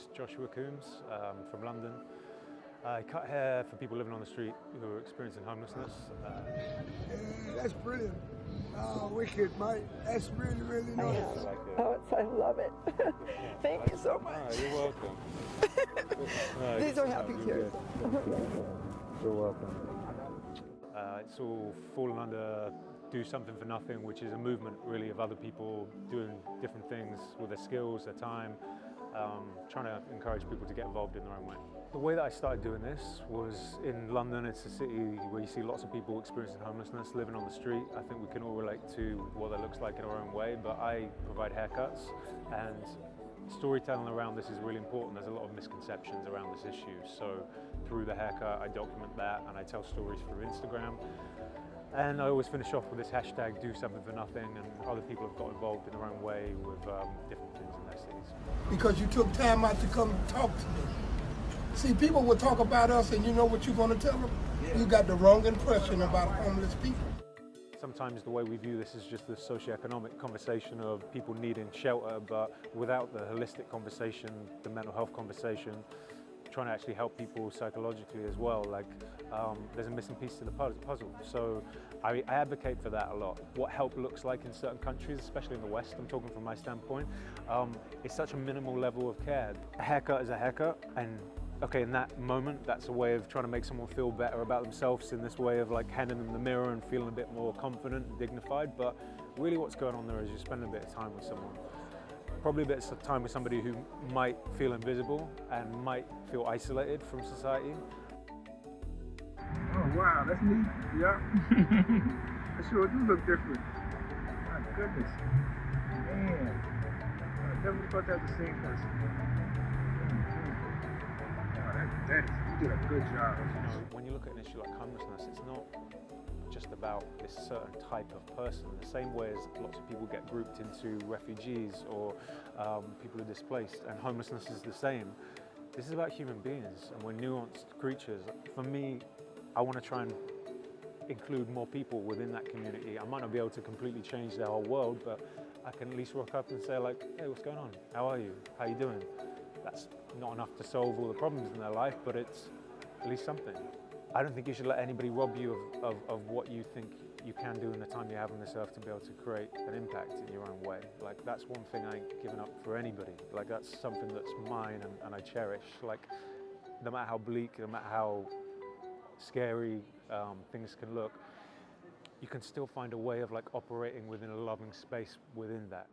name's Joshua Coombes from London. I cut hair for people living on the street who are experiencing homelessness. That's brilliant. Oh, wicked, mate. That's really, really nice. I love it. Thank you so much. Oh, you're welcome. These are happy tears. You're welcome. It's all fallen under Do Something for Nothing, which is a movement really of other people doing different things with their skills, their time, trying to encourage people to get involved in their own way. The way that I started doing this was in London. It's a city where you see lots of people experiencing homelessness, living on the street. I think we can all relate to what that looks like in our own way, but I provide haircuts, and storytelling around this is really important. There's a lot of misconceptions around this issue. So through the haircut, I document that and I tell stories through Instagram. And I always finish off with this hashtag, Do Something for Nothing, and other people have got involved in their own way with different things in their cities. Because you took time out to come talk to them. See, people will talk about us and you know what you're going to tell them? Yeah. You got the wrong impression about homeless people. Sometimes the way we view this is just the socioeconomic conversation of people needing shelter, but without the holistic conversation, the mental health conversation, trying to actually help people psychologically as well. Like, there's a missing piece to the puzzle. So I advocate for that a lot. What help looks like in certain countries, especially in the West, I'm talking from my standpoint, it's such a minimal level of care. A haircut is a haircut, and okay, in that moment, that's a way of trying to make someone feel better about themselves in this way of like handing them the mirror and feeling a bit more confident and dignified. But really what's going on there is you're spending a bit of time with someone. Probably a bit of time with somebody who might feel invisible and might feel isolated from society. Oh wow, that's neat. Yeah. I sure do look different. My goodness. Man. I never thought that was the same person. You did a good job. You know, when you look at an issue like homelessness, it's not just about this certain type of person. The same way as lots of people get grouped into refugees or people who are displaced, and homelessness is the same. This is about human beings, and we're nuanced creatures. For me, I want to try and include more people within that community. I might not be able to completely change their whole world, but I can at least rock up and say like, hey, what's going on? How are you? How are you doing? That's not enough to solve all the problems in their life, but it's at least something. I don't think you should let anybody rob you of what you think you can do in the time you have on this earth to be able to create an impact in your own way. Like, that's one thing I ain't giving up for anybody. Like, that's something that's mine and I cherish. Like, no matter how bleak, no matter how scary things can look, you can still find a way of like operating within a loving space within that.